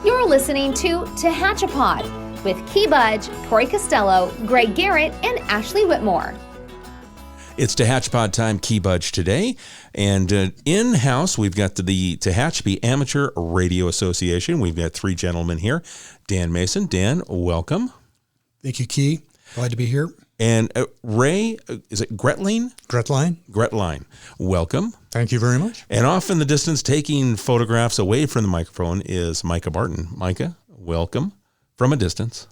You're listening to Tehachapi with Key Budge, Tori Costello, Greg Garrett, and Ashley Whitmore. It's Tehachapi time, Key Budge today. And in-house, we've got the Tehachapi Amateur Radio Association. We've got three gentlemen here. Dan Mason. Dan, welcome. Thank you, Key. Glad to be here. And Ray, is it Gretline? Gretline. Welcome. Thank you very much. And off in the distance, taking photographs away from the microphone, is Micah Barton. Micah, welcome from a distance.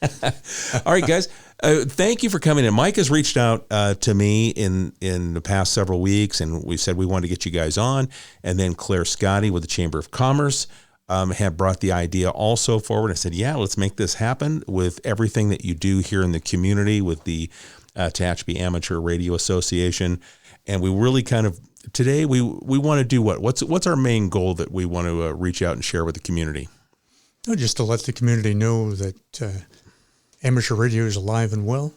All right, guys. Thank you for coming in. Mike has reached out to me in the past several weeks, and we said we wanted to get you guys on. And then Claire Scotty with the Chamber of Commerce had brought the idea also forward. I said, yeah, let's make this happen with everything that you do here in the community with the Tehachapi Amateur Radio Association. And we really kind of, today we want to do what? What's our main goal that we want to reach out and share with the community? Just to let the community know that amateur radio is alive and well.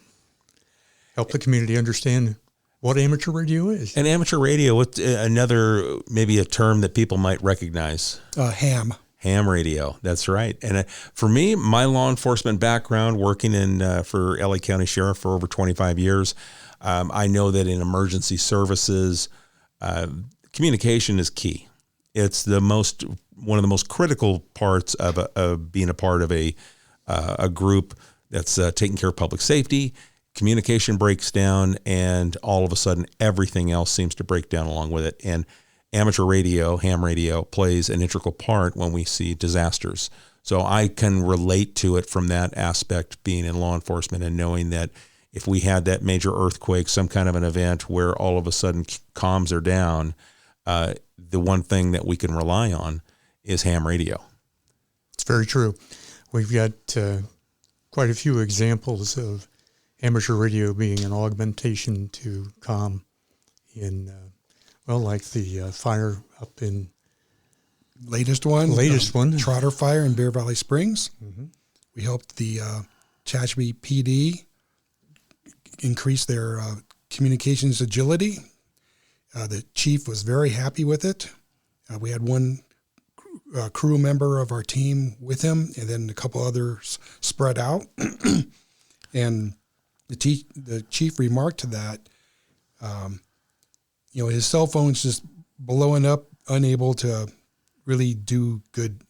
Help the community understand what amateur radio is. And amateur radio, what's another, maybe a term that people might recognize? Ham. Ham radio, that's right. And for me, my law enforcement background, working for LA County Sheriff for over 25 years, I know that in emergency services, communication is key. It's one of the most critical parts of being a part of a group that's taking care of public safety. Communication breaks down, and all of a sudden, everything else seems to break down along with it. And amateur radio, ham radio, plays an integral part when we see disasters. So I can relate to it from that aspect, being in law enforcement and knowing that if we had that major earthquake, some kind of an event where all of a sudden comms are down, the one thing that we can rely on is ham radio. It's very true. We've got quite a few examples of amateur radio being an augmentation to comm in, like the fire up in... Latest one, Trotter Fire in Bear Valley Springs. Mm-hmm. We helped the Tehachapi PD increase their communications agility. The chief was very happy with it. We had one crew member of our team with him, and then a couple others spread out. And the chief remarked to that, his cell phone's just blowing up, unable to really do good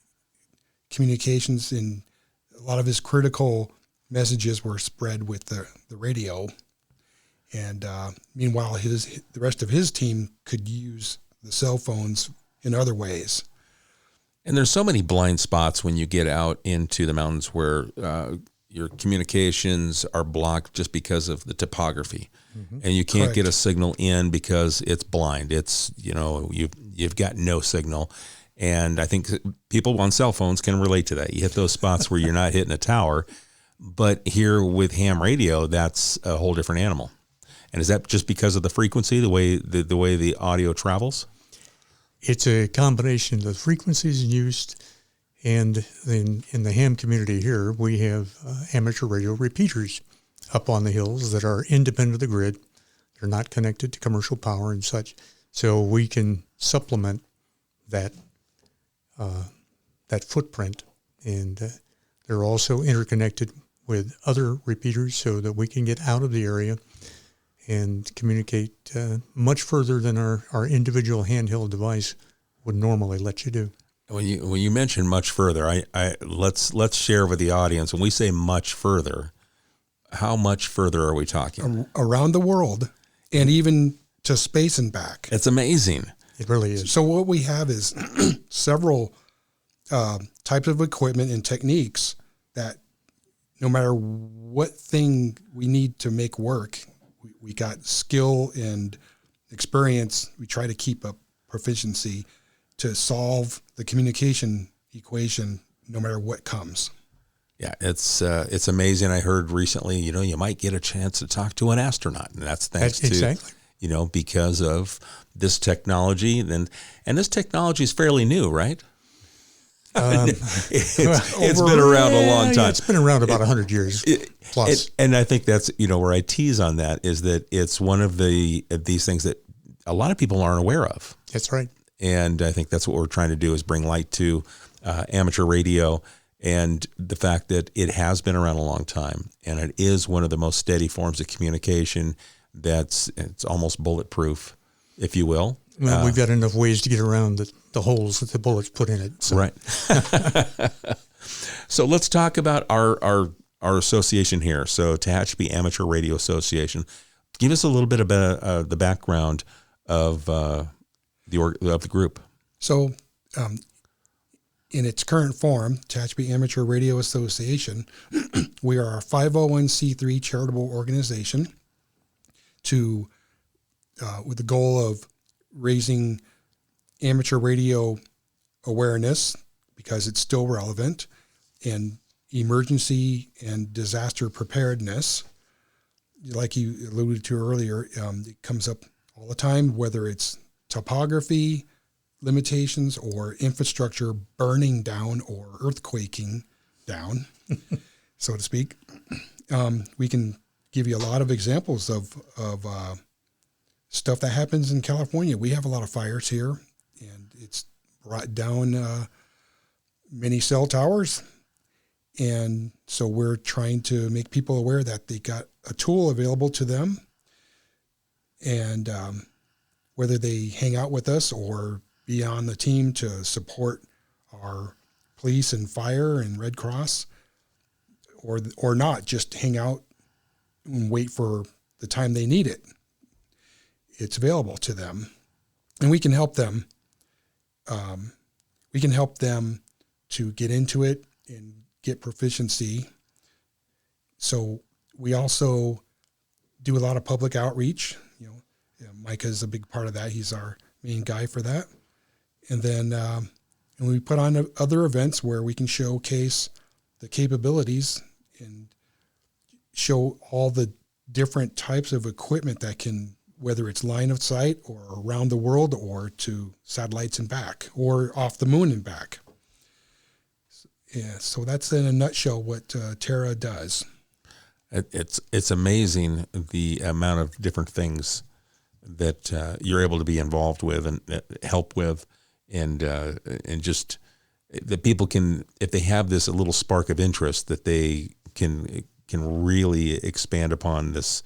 communications, and a lot of his critical messages were spread with the radio. And meanwhile, the rest of his team could use the cell phones in other ways. And there's so many blind spots when you get out into the mountains where your communications are blocked just because of the topography. Mm-hmm. And you can't Correct. get a signal in because it's blind. It's, you've got no signal. And I think people on cell phones can relate to that. You hit those spots where you're not hitting a tower. But here with ham radio, that's a whole different animal. And is that just because of the frequency, the way the audio travels? It's a combination of the frequencies used, and in the ham community here, we have amateur radio repeaters up on the hills that are independent of the grid. They're not connected to commercial power and such. So we can supplement that footprint, and they're also interconnected with other repeaters so that we can get out of the area and communicate much further than our individual handheld device would normally let you do. When you mention much further, let's share with the audience. When we say much further, how much further are we talking? Around the world, and even to space and back. It's amazing. It really is. So what we have is several types of equipment and techniques that no matter what thing we need to make work, we got skill and experience. We try to keep up proficiency to solve the communication equation no matter what comes. Yeah, it's amazing. I heard recently, you might get a chance to talk to an astronaut, and that's thanks exactly. to, because of this technology. And this technology is fairly new, right? It's been around a long time. It's been around about 100 years plus. And I think that's, where I tease on that is that it's one of these things that a lot of people aren't aware of. That's right. And I think that's what we're trying to do, is bring light to amateur radio, and the fact that it has been around a long time, and it is one of the most steady forms of communication. It's almost bulletproof, if you will. Well, we've got enough ways to get around the holes that the bullets put in it. So. Right. So let's talk about our association here. So Tehachapi Amateur Radio Association. Give us a little bit about the background of the group. So, in its current form, Tehachapi Amateur Radio Association, we are a 501c3 charitable organization with the goal of raising amateur radio awareness, because it's still relevant, and emergency and disaster preparedness. Like you alluded to earlier, it comes up all the time, whether it's topography limitations or infrastructure burning down or earthquaking down, so to speak. We can give you a lot of examples of stuff that happens in California. We have a lot of fires here, and it's brought down many cell towers. And so we're trying to make people aware that they got a tool available to them, and whether they hang out with us or be on the team to support our police and fire and Red Cross, or not, just hang out and wait for the time they need it. It's available to them, and we can help them. We can help them to get into it and get proficiency. So we also do a lot of public outreach. Micah is a big part of that. He's our main guy for that. And then and we put on other events where we can showcase the capabilities and show all the different types of equipment that can, whether it's line of sight or around the world or to satellites and back or off the moon and back. Yeah, so that's in a nutshell what Terra does. It's amazing the amount of different things that you're able to be involved with and help with, and just that people can, if they have this a little spark of interest, that they can really expand upon this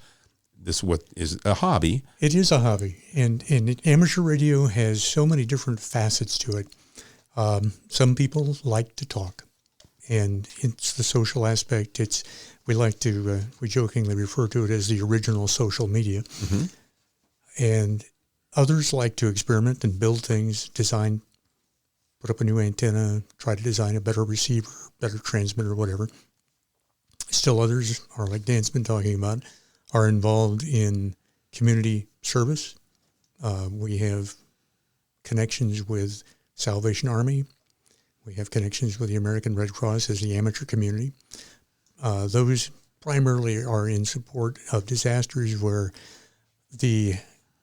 what is a hobby. It is a hobby, and amateur radio has so many different facets to it. Some people like to talk, and it's the social aspect. We like to we jokingly refer to it as the original social media. Mm-hmm. And others like to experiment and build things, design, put up a new antenna, try to design a better receiver, better transmitter, whatever. Still others are, like Dan's been talking about, are involved in community service. We have connections with Salvation Army. We have connections with the American Red Cross as the amateur community. Those primarily are in support of disasters where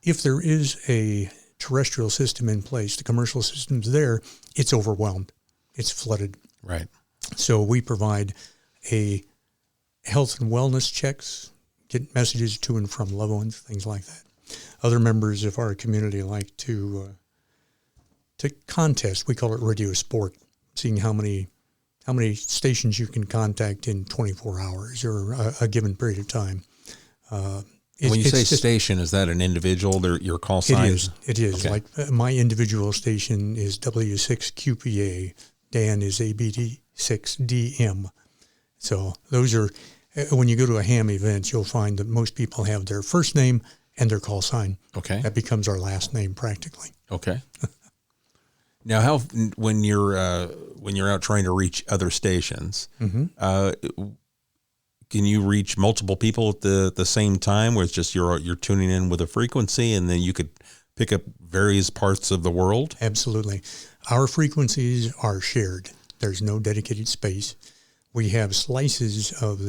if there is a terrestrial system in place, the commercial system's there, it's overwhelmed. It's flooded. Right. So we provide a health and wellness checks, get messages to and from loved ones, things like that. Other members of our community like to contest. We call it radio sport, seeing how many stations you can contact in 24 hours or a given period of time. When you say station, is that an individual, your call sign? It is. Okay. Like my individual station is W6QPA. Dan is ABD6DM. So those are, when you go to a ham event, you'll find that most people have their first name and their call sign. Okay. That becomes our last name practically. Okay. Now, when you're out trying to reach other stations, mm-hmm. Can you reach multiple people at the same time, where it's just you're tuning in with a frequency, and then you could pick up various parts of the world? Absolutely. Our frequencies are shared. There's no dedicated space. We have slices of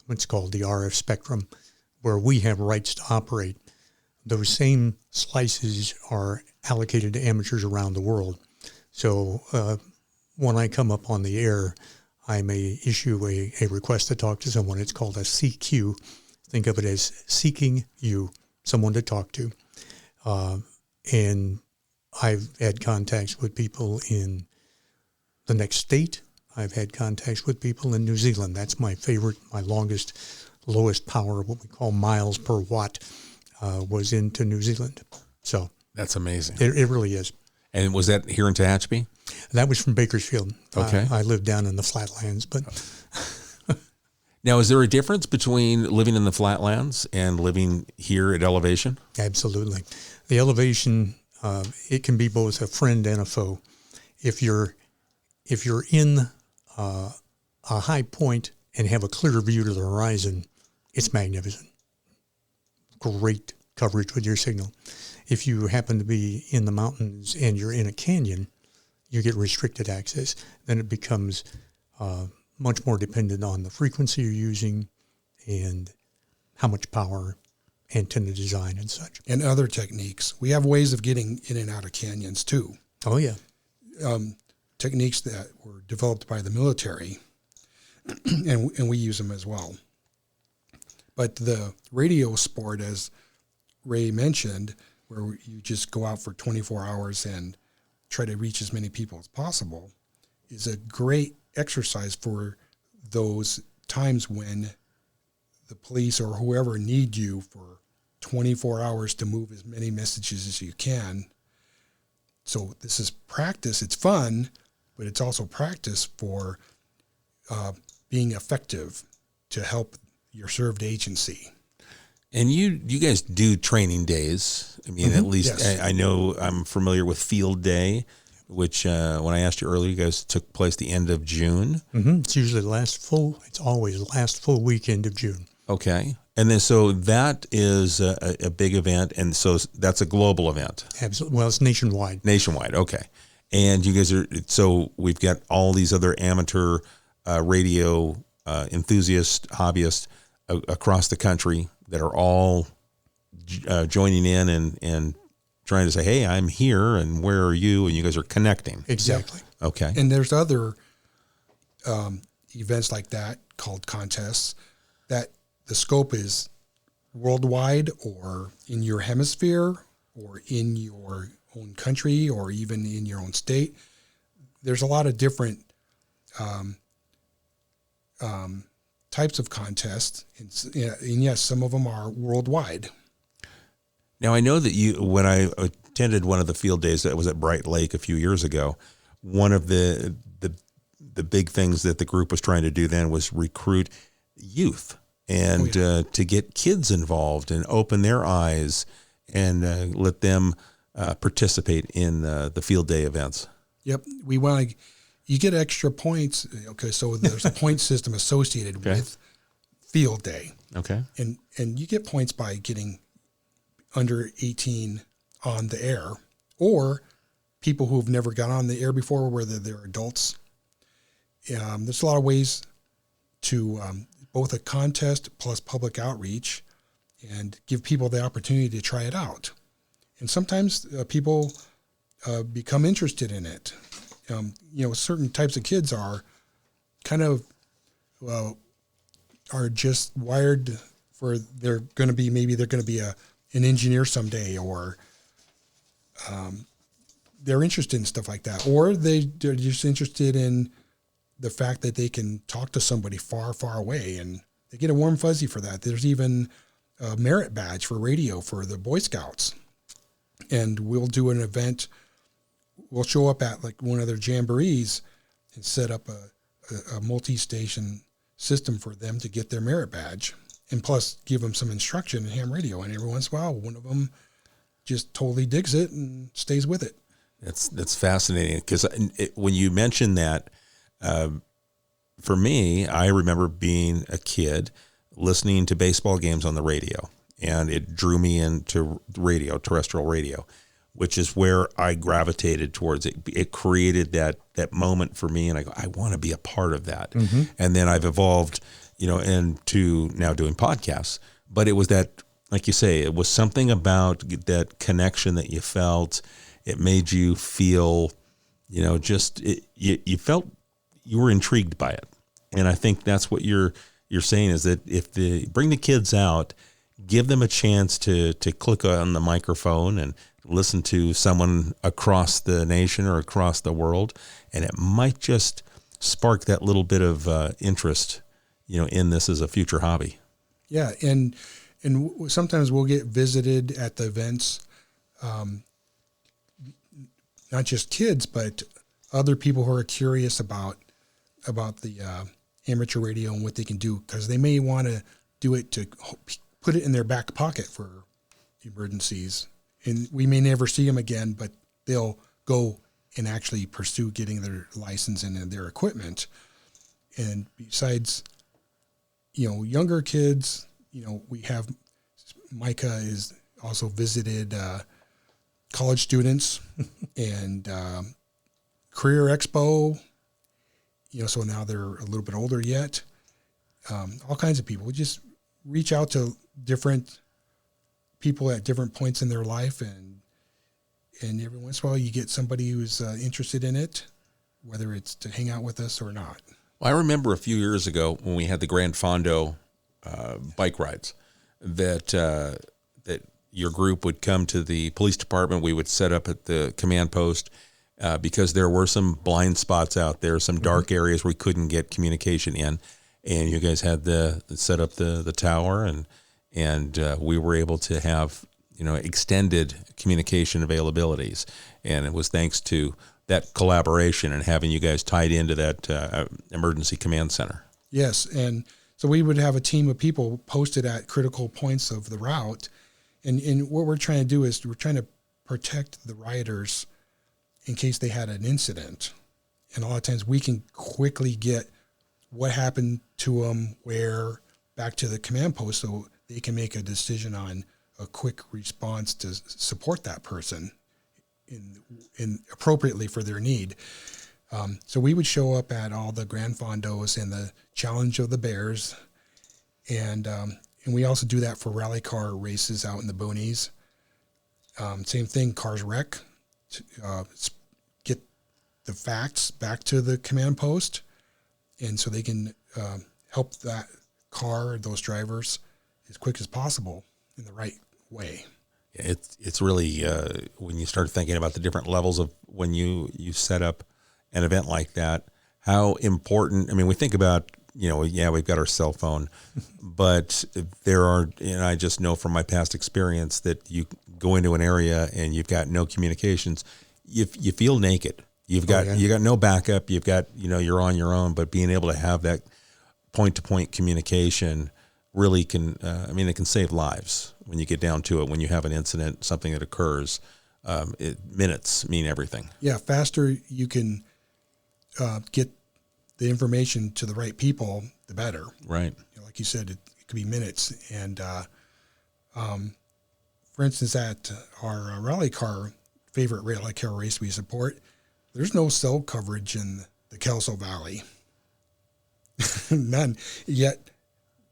what's called the RF spectrum, where we have rights to operate. Those same slices are allocated to amateurs around the world. So when I come up on the air, I may issue a request to talk to someone. It's called a CQ. Think of it as seeking you, someone to talk to. And I've had contacts with people in the next state. I've had contacts with people in New Zealand. That's my favorite, my lowest power, what we call miles per watt, was into New Zealand. So that's amazing. It really is. And was that here in Tehachapi? That was from Bakersfield. Okay. I lived down in the flatlands, but... Now, is there a difference between living in the flatlands and living here at elevation? Absolutely. The elevation, it can be both a friend and a foe. If you're in a high point and have a clear view to the horizon, it's magnificent. Great coverage with your signal. If you happen to be in the mountains and you're in a canyon, you get restricted access. Then it becomes much more dependent on the frequency you're using and how much power, antenna design and such. And other techniques. We have ways of getting in and out of canyons too. Oh, yeah. Techniques that were developed by the military, and we use them as well. But the radio sport, as Ray mentioned, where you just go out for 24 hours and try to reach as many people as possible, is a great exercise for those times when the police or whoever need you for 24 hours to move as many messages as you can. So this is practice. It's fun, but it's also practice for being effective to help your served agency. And you guys do training days. I mean, at least yes. I know I'm familiar with Field Day, which when I asked you earlier, you guys took place the end of June. Mm-hmm. It's usually it's always the last full weekend of June. Okay. And then so that is a big event, and so that's a global event. Absolutely. Well, it's nationwide. Nationwide, okay. And you guys so we've got all these other amateur radio enthusiasts, hobbyists across the country that are all joining in and trying to say, hey, I'm here, and where are you? And you guys are connecting. Exactly. Yep. Okay. And there's other events like that called contests that the scope is worldwide or in your hemisphere or in your own country or even in your own state. There's a lot of different types of contests. And yes, some of them are worldwide. Now, I know that when I attended one of the field days that was at Bright Lake a few years ago, one of the big things that the group was trying to do then was recruit youth and to get kids involved and open their eyes and let them participate in the field day events. Yep. We want to, you get extra points. Okay. So there's a point system associated with field day. Okay. And you get points by getting under 18 on the air, or people who've never got on the air before, whether they're adults. There's a lot of ways to both a contest plus public outreach and give people the opportunity to try it out. And sometimes people become interested in it. Certain types of kids are kind of, are just wired for, they're going to be an engineer someday, or they're interested in stuff like that, or they're just interested in the fact that they can talk to somebody far, far away, and they get a warm fuzzy for that. There's even a merit badge for radio for the Boy Scouts, and we'll do an event. We'll show up at like one of their jamborees and set up a multi-station system for them to get their merit badge. And plus give them some instruction in ham radio. And every once in a while, one of them just totally digs it and stays with it. That's fascinating, because when you mentioned that, for me, I remember being a kid listening to baseball games on the radio, and it drew me into radio, terrestrial radio, which is where I gravitated towards it. It created that moment for me, and I go, I want to be a part of that. Mm-hmm. And then I've evolved, into now doing podcasts. But it was that, like you say, it was something about that connection that you felt. It made you feel, you felt you were intrigued by it. And I think that's what you're saying, is that if bring the kids out, give them a chance to click on the microphone and listen to someone across the nation or across the world, and it might just spark that little bit of interest, in this as a future hobby. Yeah, and sometimes we'll get visited at the events, not just kids, but other people who are curious about the amateur radio and what they can do, because they may want to do it to put it in their back pocket for emergencies. And we may never see them again, but they'll go and actually pursue getting their license and their equipment. And besides, younger kids, we have Micah is also visited college students and Career Expo, so now they're a little bit older yet. All kinds of people. We just reach out to different people at different points in their life, and every once in a while you get somebody who's interested in it, whether it's to hang out with us or not. Well, I remember a few years ago when we had the Grand Fondo bike rides that your group would come to the police department. We would set up at the command post because there were some blind spots out there, some dark areas where we couldn't get communication in. And you guys had set up the tower, and we were able to have extended communication availabilities, and it was thanks to that collaboration and having you guys tied into that emergency command center. Yes, and so we would have a team of people posted at critical points of the route, and what we're trying to do is we're trying to protect the riders in case they had an incident, and a lot of times we can quickly get what happened to them where back to the command post so they can make a decision on a quick response to support that person in appropriately for their need. So we would show up at all the Grand Fondos and the Challenge of the Bears, and we also do that for rally car races out in the boonies. Same thing, cars wreck, get the facts back to the command post, and so they can help that car, those drivers, as quick as possible in the right way. It's really when you start thinking about the different levels of when you set up an event like that, how important. I mean, we think about we've got our cell phone, but there are, and I just know from my past experience that you go into an area and you've got no communications, you feel naked. You got no backup. You've got you're on your own, but being able to have that point-to-point communication really can, it can save lives when you get down to it. When you have an incident, something that occurs, minutes mean everything. Yeah, faster you can get the information to the right people, the better. Right. Like you said, it could be minutes. And for instance, at our favorite rally car race we support, there's no cell coverage in the Kelso Valley. None. Yet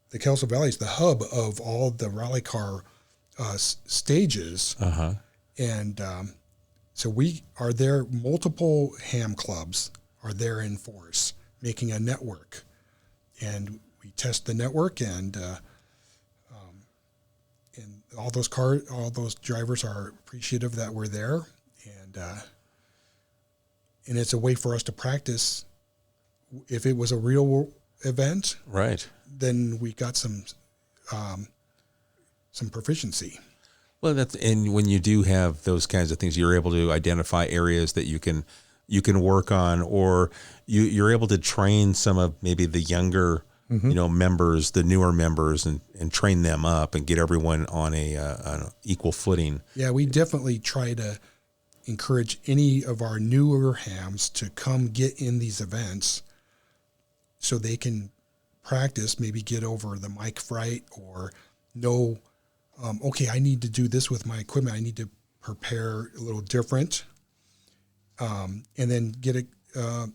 the Kelso Valley is the hub of all the rally car stages. Uh-huh. And so we are there, multiple ham clubs are there in force, making a network. And we test the network, and all those drivers are appreciative that we're there. And it's a way for us to practice. If it was a real event, right, then we got some proficiency. Well, and when you do have those kinds of things, you're able to identify areas that you can work on, or you're able to train some of maybe the younger, members, the newer members, and train them up and get everyone on an equal footing. Yeah, we definitely try to encourage any of our newer hams to come get in these events so they can practice, maybe get over the mic fright, or know, okay, I need to do this with my equipment. I need to prepare a little different, and then get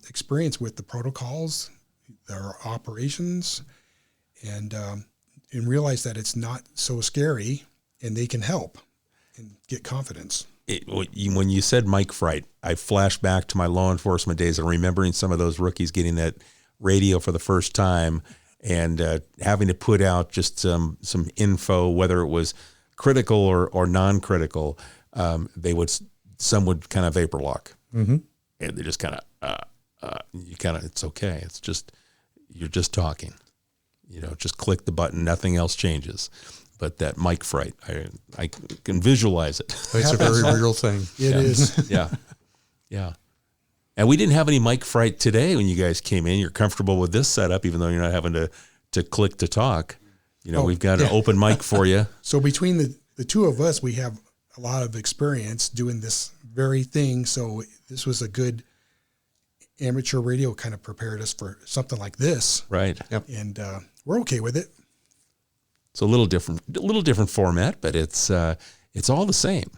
experience with the protocols, their operations, and realize that it's not so scary, and they can help and get confidence. When you said mic fright, I flashed back to my law enforcement days and remembering some of those rookies getting that radio for the first time and having to put out just some info, whether it was critical or non-critical. some would kind of vapor lock, Mm-hmm. and they just kind of it's okay. It's just you're just talking, just click the button, nothing else changes. But that mic fright, I can visualize it. It's a very real thing. It is. Yeah. Yeah. And we didn't have any mic fright today when you guys came in. You're comfortable with this setup, even though you're not having to click to talk. We've got an open mic for you. So between the two of us, we have a lot of experience doing this very thing. So this was a good amateur radio, kind of prepared us for something like this. Right. Yep. And we're okay with it. It's a little different format, but it's all the same.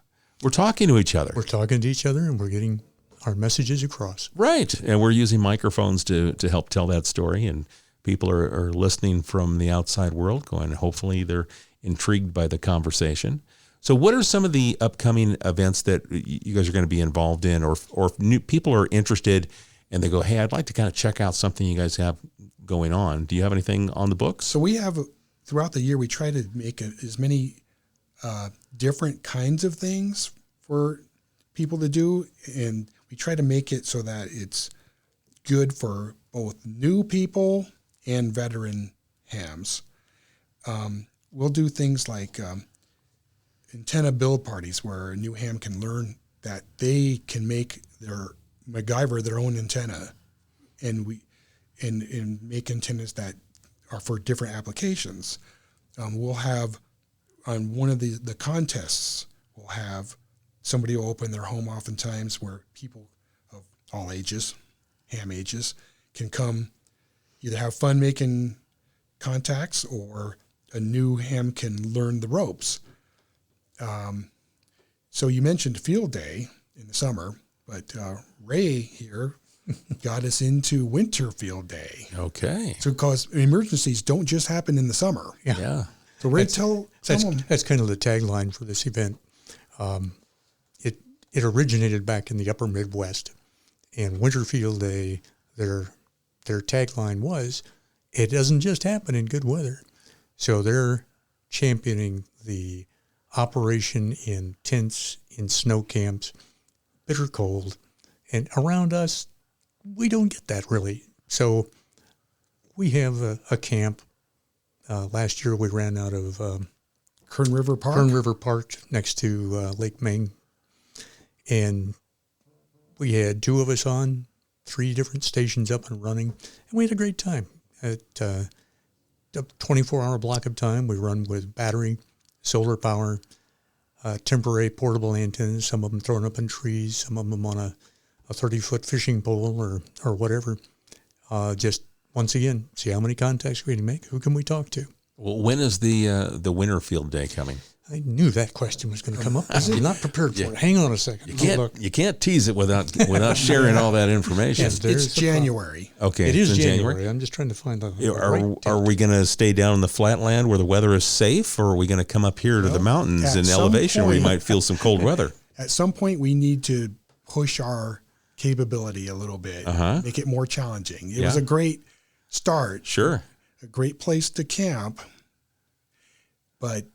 We're talking to each other. We're talking to each other, and we're getting our messages across. Right. And we're using microphones to help tell that story. And people are listening from the outside world going, hopefully they're intrigued by the conversation. So what are some of the upcoming events that you guys are going to be involved in, or if new people are interested and they go, hey, I'd like to kind of check out something you guys have going on. Do you have anything on the books? So we have, throughout the year, we try to make as many different kinds of things for people to do. And we try to make it so that it's good for both new people and veteran hams. We'll do things like antenna build parties where a new ham can learn that they can make MacGyver their own antenna, and make antennas that are for different applications. We'll have on one of the contests, we'll have somebody will open their home oftentimes where people of all ages, ham ages, can come either have fun making contacts or a new ham can learn the ropes. So you mentioned field day in the summer, but Ray here got us into winter field day. Okay. So because emergencies don't just happen in the summer. Yeah. So Ray, tell them. That's kind of the tagline for this event. It originated back in the upper Midwest, and Winter Field Day, their tagline was, it doesn't just happen in good weather. So they're championing the operation in tents, in snow camps, bitter cold, and around us, we don't get that really. So we have a camp. Last year we ran out of Kern River Park. Kern River Park next to Lake Maine. And we had 2 of us on, 3 different stations up and running, and we had a great time. At a 24-hour block of time, we run with battery, solar power, temporary portable antennas, some of them thrown up in trees, some of them on a 30-foot fishing pole or whatever. Just, once again, see how many contacts we can make, who can we talk to. Well, when is the Winter Field Day coming? I knew that question was going to come up. I'm not prepared for it. Hang on a second. You can't tease it without sharing all that information. Yes, it's January. Okay, it is in January. I'm just trying to find the Are we going to stay down in the flatland where the weather is safe, or are we going to come up here to the mountains in elevation where you might feel some cold weather? At some point, we need to push our capability a little bit, make it more challenging. It was a great start. Sure. A great place to camp, but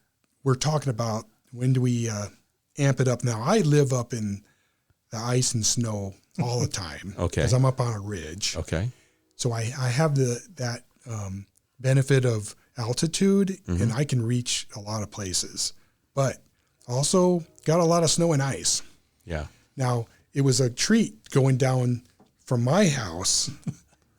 we're talking about when do we amp it up now. I live up in the ice and snow all the time. Okay. Because I'm up on a ridge. Okay. So I have that benefit of altitude, and I can reach a lot of places. But also got a lot of snow and ice. Yeah. Now, it was a treat going down from my house,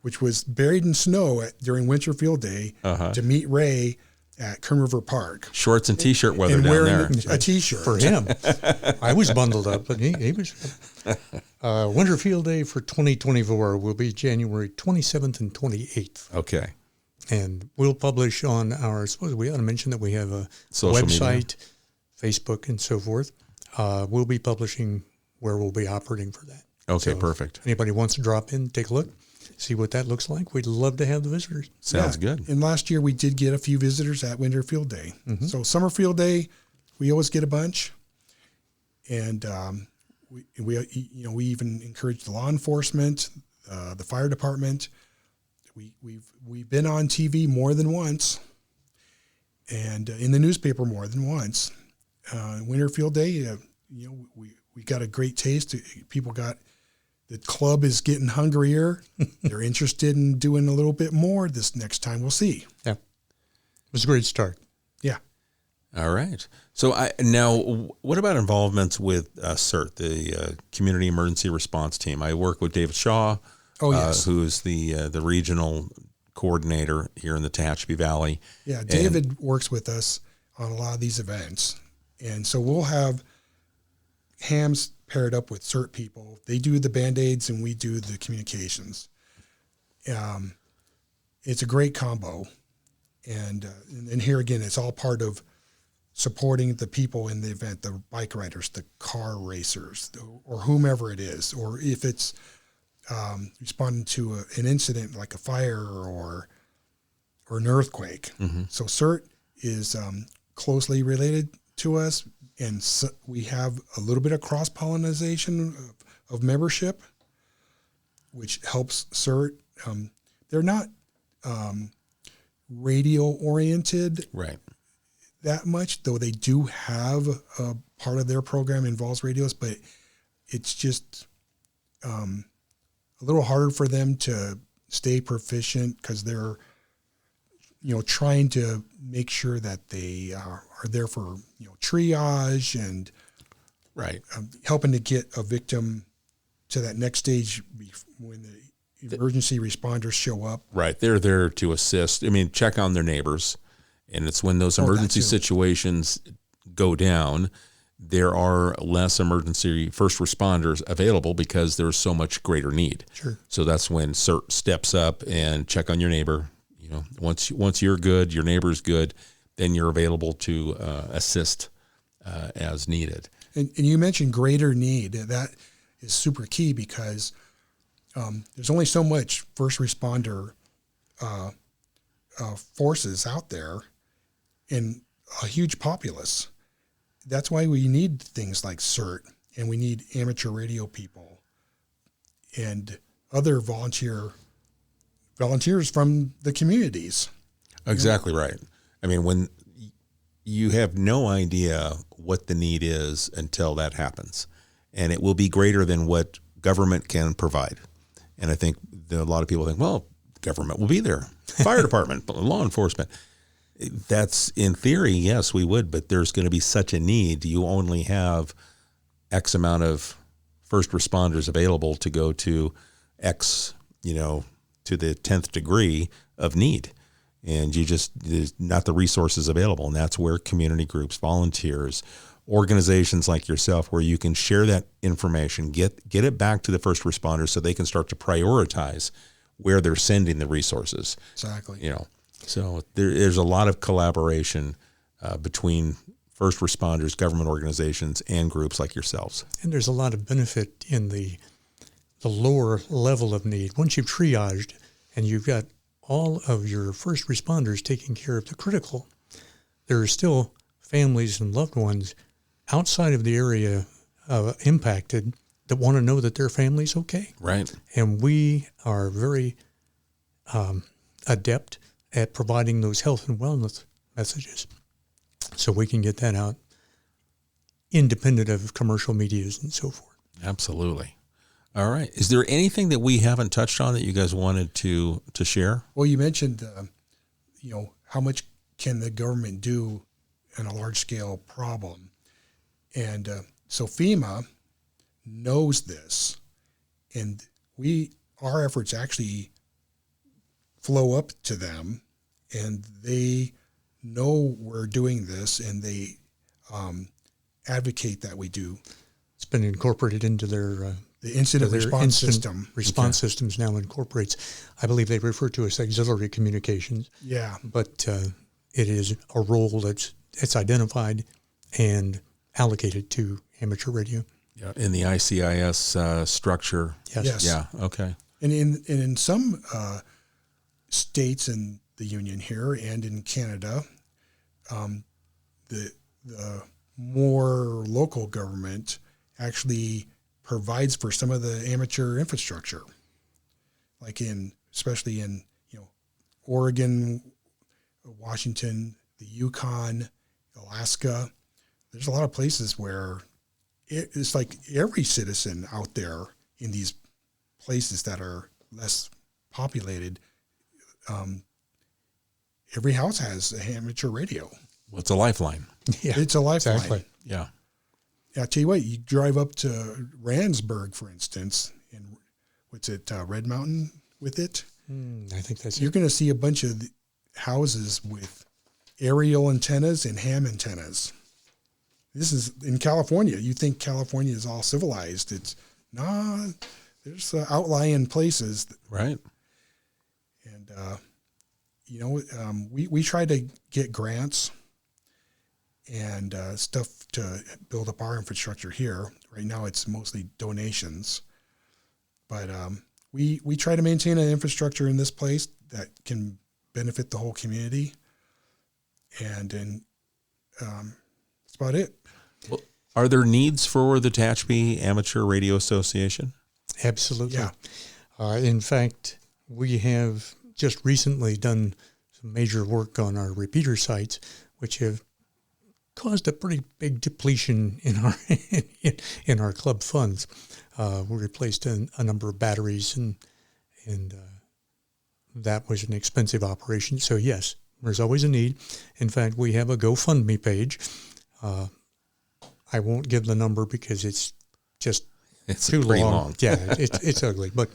which was buried in snow during Winter Field Day, to meet Ray at Kern River Park. Shorts and T-shirt weather and down wearing there. a T-shirt. for him. I was bundled up, but he was. Winter Field Day for 2024 will be January 27th and 28th. Okay. And we'll publish on our, I suppose we ought to mention that we have a Social website, Facebook, and so forth. We'll be publishing where we'll be operating for that. Okay, So perfect. If anybody wants to drop in, take a look, see what that looks like. We'd love to have the visitors. Sounds good. And last year we did get a few visitors at Winter Field Day. So Summer Field Day, we always get a bunch. And we even encourage the law enforcement, the fire department. We've been on TV more than once, and in the newspaper more than once. Winter Field Day, we got a great taste. The club is getting hungrier. They're interested in doing a little bit more this next time. We'll see. Yeah. It was a great start. Yeah. All right. So now, what about involvements with CERT, the Community Emergency Response Team? I work with David Shaw, yes. who's the regional coordinator here in the Tehachapi Valley. Yeah, David works with us on a lot of these events. And so we'll have hams paired up with CERT people. They do the Band-Aids and we do the communications. It's a great combo. And here again, it's all part of supporting the people in the event, the bike riders, the car racers, or whomever it is, or if it's responding to an incident like a fire or an earthquake. Mm-hmm. So CERT is closely related to us, and so we have a little bit of cross-pollination of membership, which helps CERT. They're not radio-oriented. Right. That much, though they do have a part of their program involves radios, but it's just a little harder for them to stay proficient because they're, trying to make sure that they are there for, triage and right, helping to get a victim to that next stage when the emergency responders show up. Right. They're there to assist. I mean, check on their neighbors. And it's when those emergency situations go down, there are less emergency first responders available because there's so much greater need. Sure. So that's when CERT steps up and check on your neighbor. Once you're good, your neighbor's good, then you're available to assist as needed. And you mentioned greater need. That is super key because there's only so much first responder forces out there in a huge populace. That's why we need things like CERT, and we need amateur radio people and other volunteers from the communities. Exactly right. I mean, when you have no idea what the need is until that happens, and it will be greater than what government can provide. And I think a lot of people think, well, government will be there, fire department, law enforcement. That's in theory, yes, we would, but there's going to be such a need. You only have X amount of first responders available to go to X, to the 10th degree of need. And there's not the resources available. And that's where community groups, volunteers, organizations like yourself, where you can share that information, get it back to the first responders so they can start to prioritize where they're sending the resources. Exactly. So there's a lot of collaboration between first responders, government organizations, and groups like yourselves. And there's a lot of benefit in the lower level of need. Once you've triaged and you've got all of your first responders taking care of the critical, there are still families and loved ones outside of the area impacted that want to know that their family's okay. Right. And we are very adept at providing those health and wellness messages so we can get that out independent of commercial medias and so forth. Absolutely. All right. Is there anything that we haven't touched on that you guys wanted to share? Well, you mentioned, how much can the government do in a large scale problem? And so FEMA knows this, and our efforts actually flow up to them, and they know we're doing this, and they advocate that we do. It's been incorporated into their the incident response system. Response systems now incorporates, I believe they refer to as auxiliary communications. Yeah. But it is a role that's identified and allocated to amateur radio. Yeah, in the ICIS structure. Yes. Yeah. Okay. And in some states in the union here and in Canada, the more local government actually provides for some of the amateur infrastructure, like especially in Oregon, Washington, the Yukon, Alaska. There's a lot of places where it's like every citizen out there in these places that are less populated, every house has a amateur radio. Well, it's a lifeline. Yeah, It's a lifeline. exactly. Yeah. I tell you what, you drive up to Randsburg, for instance, and what's it, Red Mountain with it? I think that's You're it. going to see a bunch of houses with aerial antennas and ham antennas. This is in California. You think California is all civilized. It's not. There's outlying places. Right. And, we try to get grants and stuff to build up our infrastructure here. Right now it's mostly donations. But we try to maintain an infrastructure in this place that can benefit the whole community. And then that's about it. Well, are there needs for the Tehachapi Amateur Radio Association? Absolutely. Yeah. In fact, we have just recently done some major work on our repeater sites, which have caused a pretty big depletion in our in our club funds. We replaced a number of batteries, and that was an expensive operation. So yes, there's always a need. In fact, we have a GoFundMe page. I won't give the number because it's just It's too pretty long. long. Yeah, it's ugly. But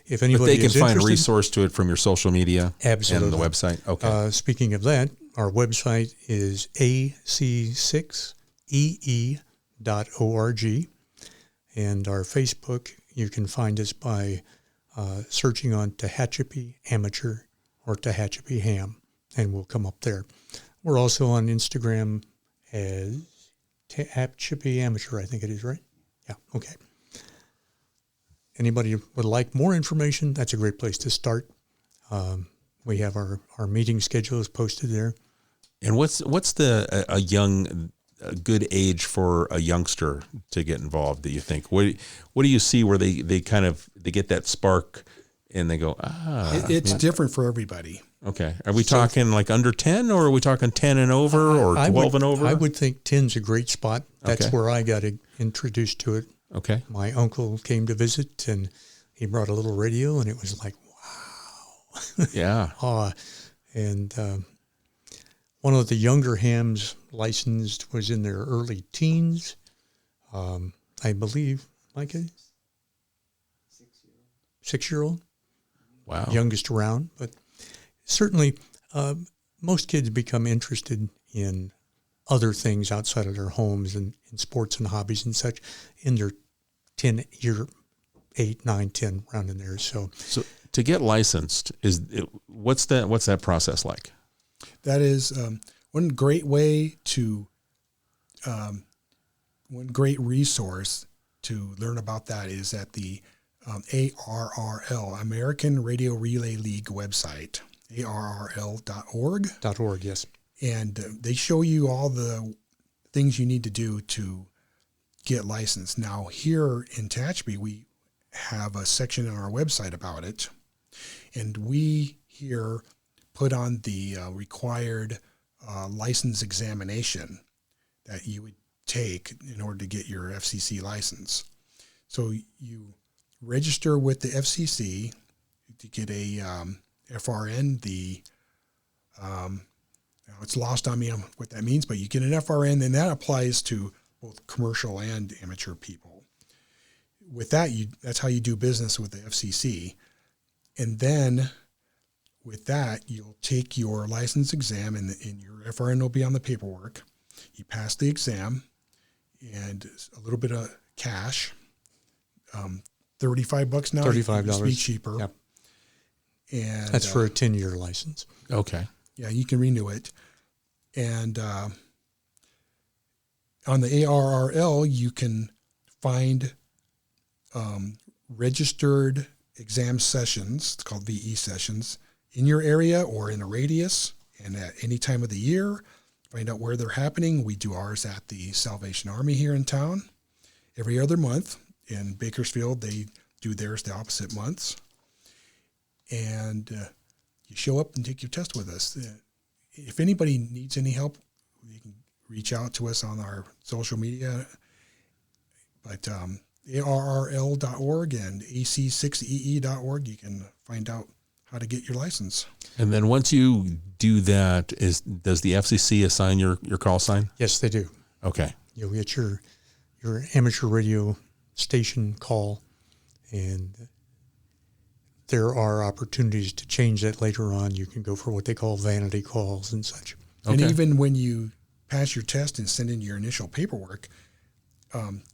if But anybody they can is find interested, resource to it from your social media Absolutely. and the website. Okay. Speaking of that, our website is ac6ee.org, and our Facebook, you can find us by searching on Tehachapi Amateur or Tehachapi Ham, and we'll come up there. We're also on Instagram as Tehachapi Amateur, I think it is, right? Yeah, okay. Anybody would like more information, that's a great place to start. We have our meeting schedules posted there. And what's a good age for a youngster to get involved, do you think? What do you see where they get that spark and they go, It's different for everybody. okay. Are we talking like under 10, or are we talking 10 and over, or 12 and over? I would think 10's a great spot. That's Okay. where I got introduced to it. Okay. My uncle came to visit, and he brought a little radio, and it was like, Yeah. and one of the younger hams licensed was in their early teens. I believe, Micah? 6-year-old. Wow. Youngest around. But certainly most kids become interested in other things outside of their homes and in sports and hobbies and such in their 8, 9, 10, around in there. So to get licensed, what's that process like? That is one great way to, one great resource to learn about that is at the ARRL, American Radio Relay League website, arrl.org. .org, yes. And they show you all the things you need to do to get licensed. Now, here in Tehachapi, we have a section on our website about it. And we here put on the required license examination that you would take in order to get your FCC license. So you register with the FCC to get a FRN. It's lost on me on what that means, but you get an FRN, and that applies to both commercial and amateur people. With that, that's how you do business with the FCC. And then with that, you'll take your license exam, and your FRN will be on the paperwork. You pass the exam, and a little bit of cash, $35 now. $35. It used to be cheaper. Yep. And That's for a 10-year license. Okay. yeah, you can renew it. And on the ARRL, you can find registered exam sessions, it's called VE sessions, in your area or in a radius and at any time of the year. Find out where they're happening. We do ours at the Salvation Army here in town every other month. In Bakersfield, they do theirs the opposite months. And you show up and take your test with us. If anybody needs any help, you can reach out to us on our social media. But ARRL.org and AC6EE.org, you can find out how to get your license. And then once you do that, does the FCC assign your call sign? Yes, they do. Okay. You'll get your amateur radio station call, and there are opportunities to change that later on. You can go for what they call vanity calls and such. And Okay. even when you pass your test and send in your initial paperwork,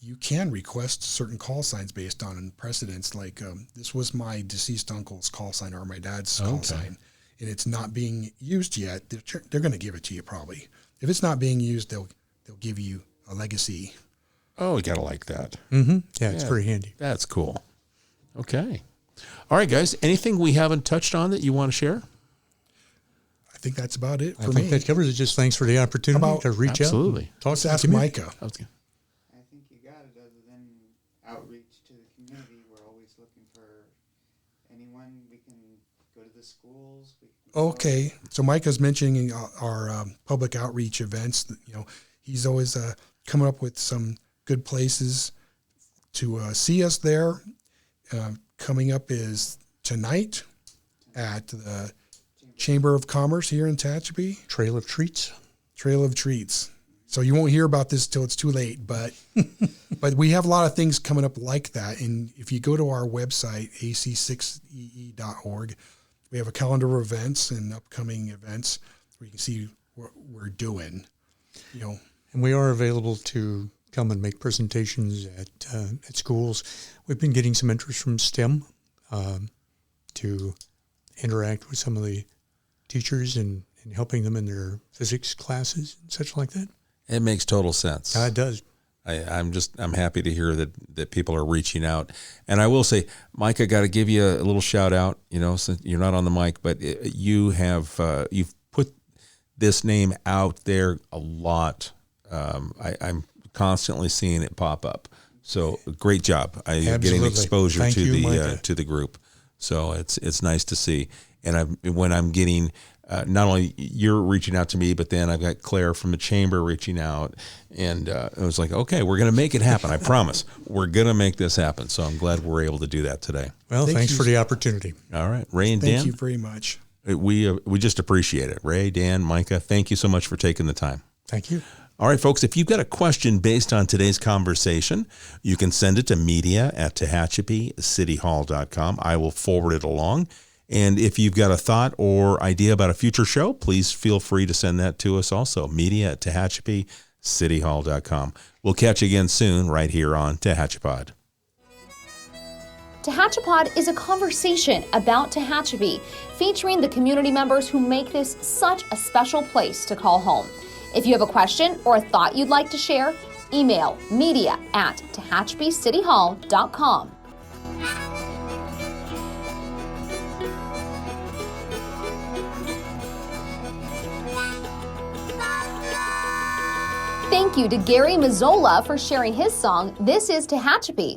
you can request certain call signs based on precedents. Like this was my deceased uncle's call sign or my dad's call sign, and it's not being used yet. They're going to give it to you probably. If it's not being used, they'll give you a legacy. Oh, you gotta like that. Mm-hmm. Yeah, it's very handy. That's cool. Okay. All right, guys. Anything we haven't touched on that you want to share? I think that's about it for I me. think that covers it. Just thanks for the opportunity to reach Absolutely. out. Talk Let's to the ask community. Micah. I was gonna- I think you got it. Other than outreach to the community, we're always looking for anyone. We can go to the schools. We can Okay, so Micah's mentioning our public outreach events. You know, he's always coming up with some good places to see us there. Coming up is tonight at the Chamber of Commerce here in Tehachapi. Trail of Treats. Trail of Treats. So you won't hear about this till it's too late, but but we have a lot of things coming up like that. And if you go to our website, ac6ee.org, we have a calendar of events and upcoming events where you can see what we're doing. You know, And we are available to come and make presentations at schools. We've been getting some interest from STEM to interact with some of the teachers and helping them in their physics classes and such like that. It makes total sense. It does. I'm happy to hear that people are reaching out. And I will say, Mike, I got to give you a little shout out, you know, since you're not on the mic, but you have, you've put this name out there a lot. I'm constantly seeing it pop up. So great job. You're getting exposure Thank you, Micah. to the group. So it's nice to see. And when I'm getting, not only you're reaching out to me, but then I've got Claire from the chamber reaching out, and it was like, okay, we're going to make it happen. I promise we're going to make this happen. So I'm glad we're able to do that today. Well, thanks for the opportunity. All right, Ray and Dan. thank you very much. We just appreciate it. Ray, Dan, Micah, thank you so much for taking the time. Thank you. All right, folks, if you've got a question based on today's conversation, you can send it to media@tehachapicityhall.com. I will forward it along. And if you've got a thought or idea about a future show, please feel free to send that to us also, media@tehachapicityhall.com. We'll catch you again soon right here on Tehachapod. Tehachapod is a conversation about Tehachapi, featuring the community members who make this such a special place to call home. If you have a question or a thought you'd like to share, email media@tehachapicityhall.com. Thank you to Gary Mazzola for sharing his song, This is Tehachapi.